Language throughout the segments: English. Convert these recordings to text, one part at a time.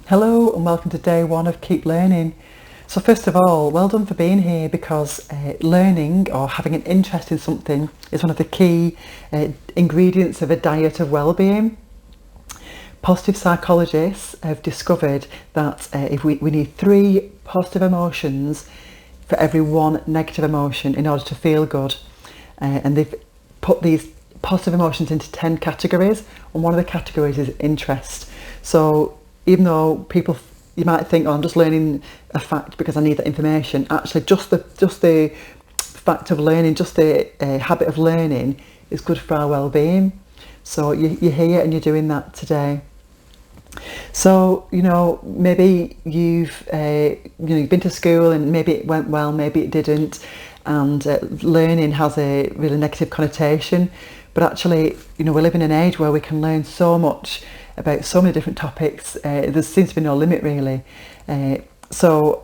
Hello and welcome to day one of Keep Learning. So first of all, well done for being here, because learning or having an interest in something is one of the key ingredients of a diet of well-being. Positive psychologists have discovered that if we need 3 positive emotions for every 1 negative emotion in order to feel good. And they've put these positive emotions into 10 categories, and one of the categories is interest. So even though you might think, oh, I'm just learning a fact because I need that information, actually just the fact of learning, just the habit of learning is good for our well-being. So you're here and you're doing that today. So maybe you've been to school and maybe it went well, maybe it didn't, and learning has a really negative connotation. But actually, we're living in an age where we can learn so much about so many different topics. There seems to be no limit, really. So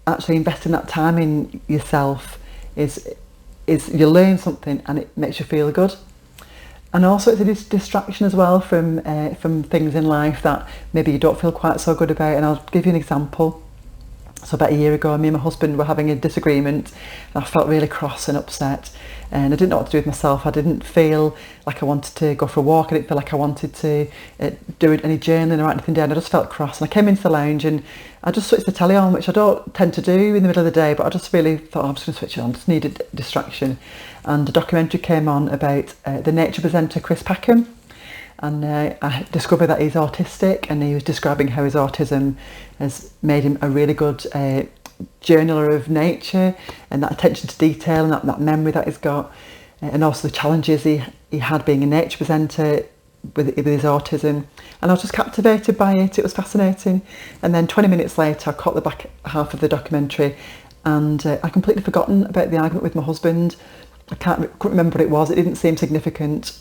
actually investing that time in yourself is you learn something and it makes you feel good. And also it's a distraction as well from things in life that maybe you don't feel quite so good about. And I'll give you an example. So about a year ago, me and my husband were having a disagreement, and I felt really cross and upset, and I didn't know what to do with myself. I didn't feel like I wanted to go for a walk. I didn't feel like I wanted to do any journaling or write anything down. I just felt cross, and I came into the lounge and I just switched the telly on, which I don't tend to do in the middle of the day, but I just really thought, I'm just going to switch it on. I just needed distraction. And a documentary came on about the nature presenter Chris Packham. And I discovered that he's autistic, and he was describing how his autism has made him a really good journaler of nature, and that attention to detail and that memory that he's got, and also the challenges he had being a nature presenter with his autism. And I was just captivated by it. It was fascinating. And then 20 minutes later, I caught the back half of the documentary, and I completely forgotten about the argument with my husband. Couldn't remember what it was. It didn't seem significant.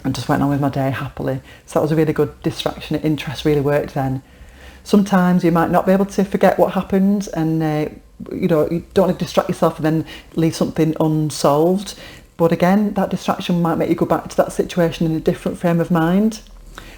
And just went on with my day happily. So that was a really good distraction. Interest really worked then. Sometimes you might not be able to forget what happened, and you don't want to distract yourself and then leave something unsolved. But again, that distraction might make you go back to that situation in a different frame of mind.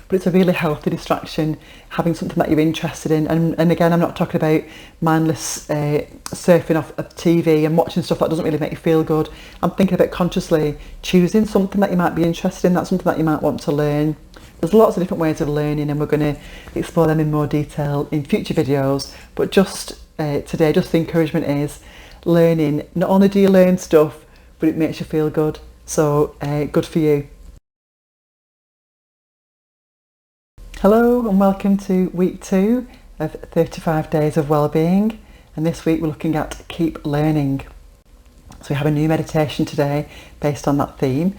But it's a really healthy distraction, having something that you're interested in. And again, I'm not talking about mindless surfing off of TV and watching stuff that doesn't really make you feel good. I'm thinking about consciously choosing something that you might be interested in, that's something that you might want to learn. There's lots of different ways of learning, and we're going to explore them in more detail in future videos. But just today, just the encouragement is learning. Not only do you learn stuff, but it makes you feel good. So good for you. Hello and welcome to week 2 of 35 days of wellbeing, and this week we're looking at keep learning. So we have a new meditation today based on that theme,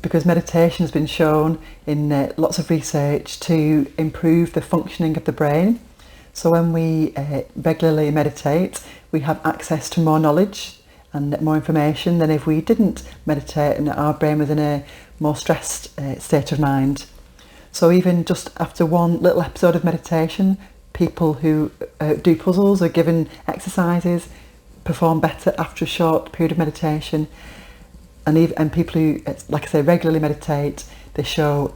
because meditation has been shown in lots of research to improve the functioning of the brain. So when we regularly meditate, we have access to more knowledge and more information than if we didn't meditate and our brain was in a more stressed state of mind. So even just after one little episode of meditation, people who do puzzles or given exercises perform better after a short period of meditation. And people who, like I say, regularly meditate, they show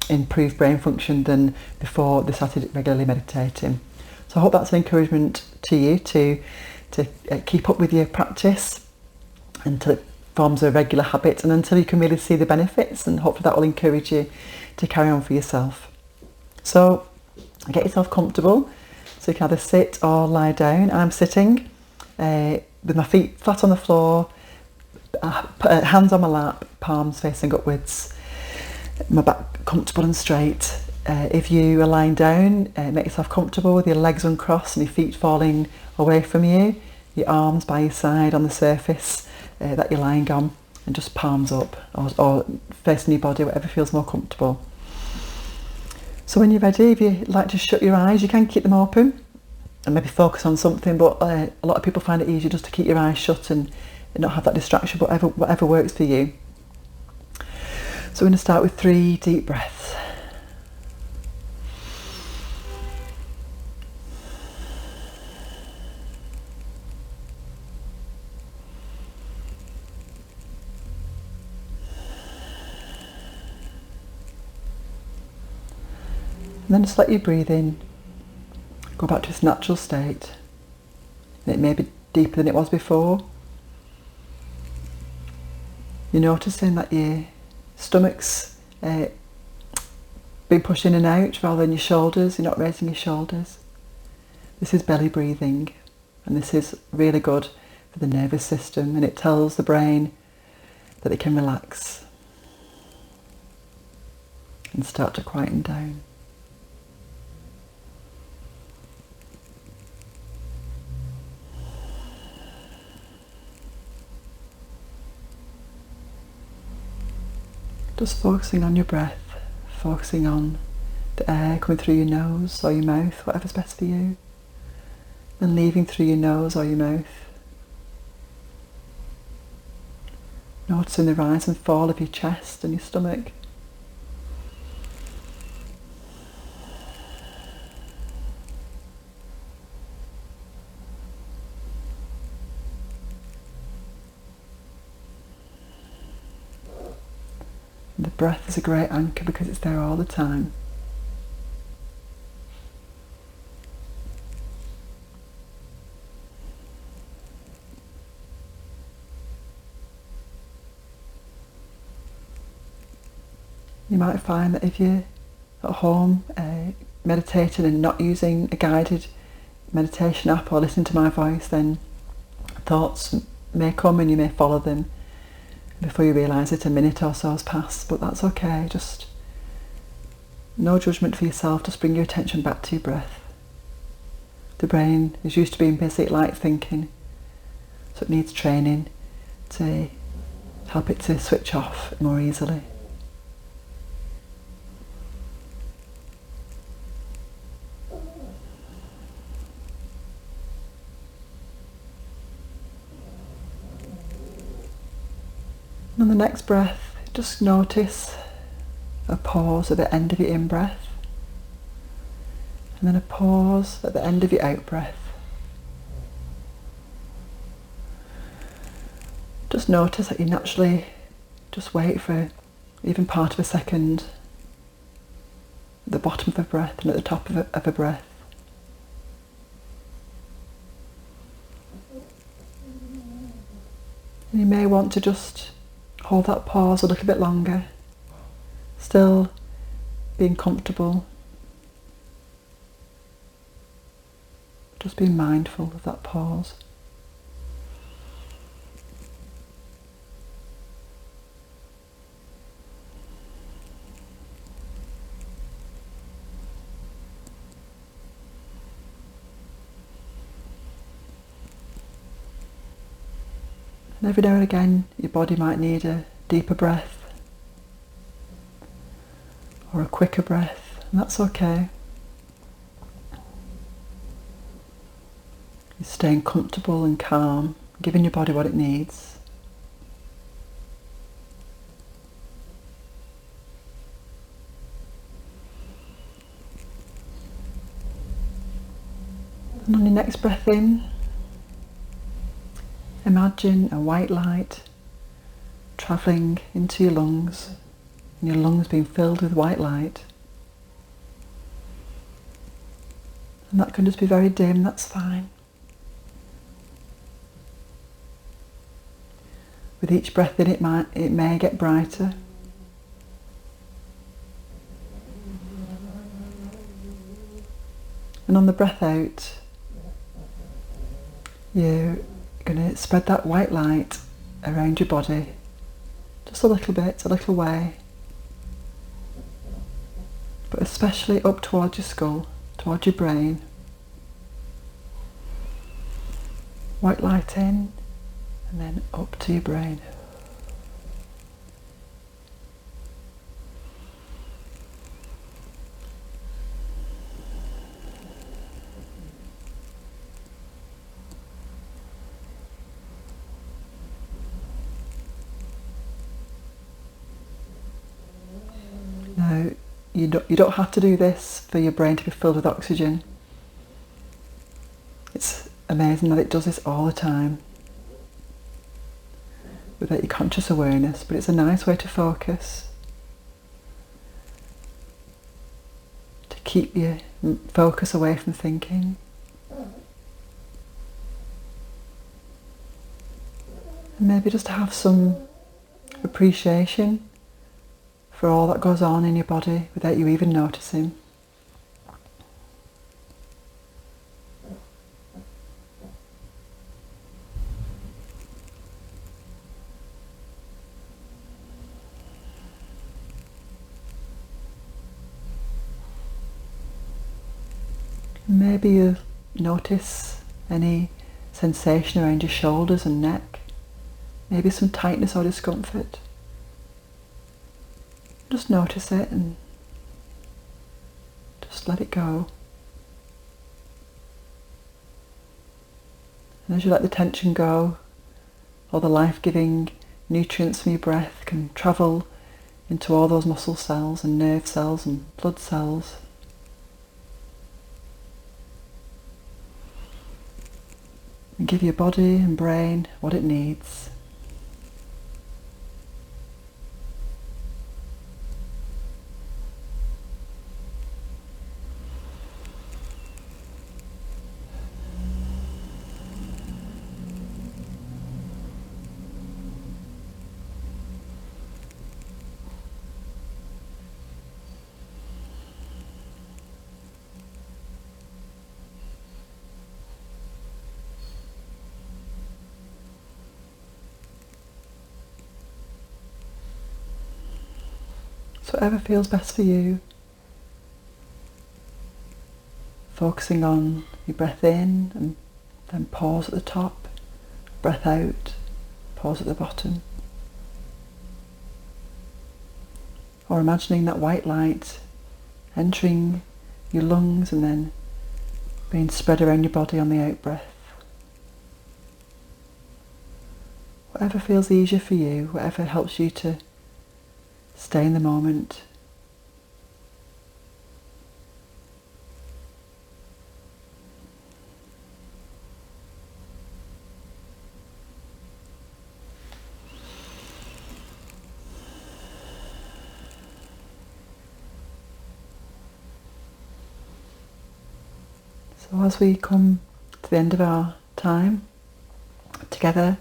improved brain function than before they started regularly meditating. So I hope that's an encouragement to you to keep up with your practice until it forms a regular habit, and until you can really see the benefits, and hopefully that will encourage you to carry on for yourself. So get yourself comfortable, so you can either sit or lie down. I'm sitting with my feet flat on the floor, hands on my lap, palms facing upwards, my back comfortable and straight. If you are lying down, make yourself comfortable with your legs uncrossed and your feet falling away from you, your arms by your side on the surface that you're lying on, and just palms up or facing your body, whatever feels more comfortable. So when you're ready, if you like to shut your eyes, you can keep them open and maybe focus on something, but a lot of people find it easier just to keep your eyes shut and not have that distraction, but whatever works for you. So we're going to start with 3 deep breaths. And then just let you breathe in go back to its natural state. And it may be deeper than it was before. You're noticing that your stomach's being pushed in and out rather than your shoulders. You're not raising your shoulders. This is belly breathing, and this is really good for the nervous system, and it tells the brain that it can relax and start to quieten down. Just focusing on your breath, focusing on the air coming through your nose or your mouth, whatever's best for you, and leaving through your nose or your mouth. Noticing the rise and fall of your chest and your stomach. The breath is a great anchor because it's there all the time. You might find that if you're at home meditating and not using a guided meditation app or listening to my voice, then thoughts may come and you may follow them. Before you realise it, a minute or so has passed, but that's okay. Just no judgment for yourself. Just bring your attention back to your breath. The brain is used to being busy, light thinking, so it needs training to help it to switch off more easily. On the next breath, just notice a pause at the end of your in-breath, and then a pause at the end of your out-breath. Just notice that you naturally just wait for even part of a second at the bottom of a breath and at the top of a breath. And you may want to just hold that pause a little bit longer, still being comfortable, just being mindful of that pause. And every now and again, your body might need a deeper breath or a quicker breath, and that's okay. You're staying comfortable and calm, giving your body what it needs. And on your next breath in, imagine a white light travelling into your lungs, and your lungs being filled with white light. And that can just be very dim, that's fine. With each breath in, it may get brighter. And on the breath out, you're going to spread that white light around your body, just a little bit, a little way, but especially up towards your skull, towards your brain. White light in, and then up to your brain. Now, you don't have to do this for your brain to be filled with oxygen. It's amazing that it does this all the time without your conscious awareness, but it's a nice way to focus, to keep your focus away from thinking. And maybe just have some appreciation for all that goes on in your body without you even noticing. Maybe you notice any sensation around your shoulders and neck, maybe some tightness or discomfort. Just notice it and just let it go. And as you let the tension go, all the life-giving nutrients from your breath can travel into all those muscle cells and nerve cells and blood cells. And give your body and brain what it needs. So whatever feels best for you. Focusing on your breath in and then pause at the top, breath out, pause at the bottom. Or imagining that white light entering your lungs and then being spread around your body on the out breath. Whatever feels easier for you, whatever helps you to stay in the moment. So as we come to the end of our time together,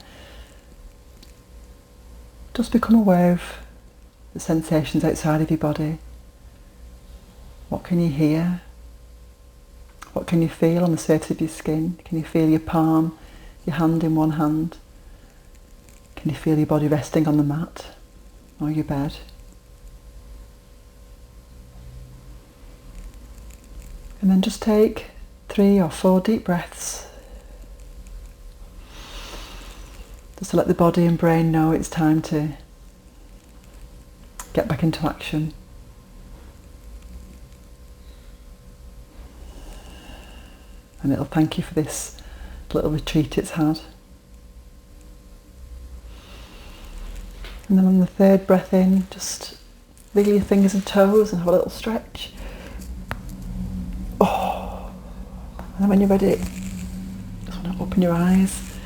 just become aware of the sensations outside of your body. What can you hear? What can you feel on the surface of your skin? Can you feel your palm, your hand in one hand? Can you feel your body resting on the mat or your bed? And then just take 3 or 4 deep breaths. Just to let the body and brain know it's time to get back into action. And it'll thank you for this little retreat it's had. And then on the 3rd breath in, just wiggle your fingers and toes and have a little stretch. Oh. And then when you're ready, just want to open your eyes.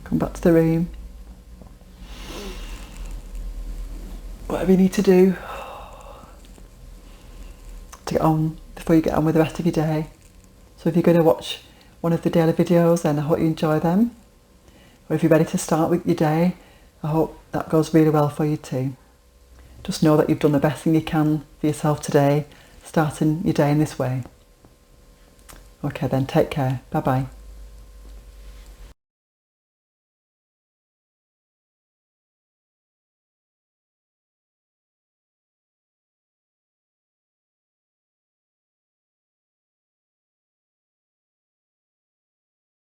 Come back to the room. Whatever you need to do to get on before you get on with the rest of your day. So if you're going to watch one of the daily videos, then I hope you enjoy them. Or if you're ready to start with your day, I hope that goes really well for you too. Just know that you've done the best thing you can for yourself today, starting your day in this way. Okay then, take care. Bye bye.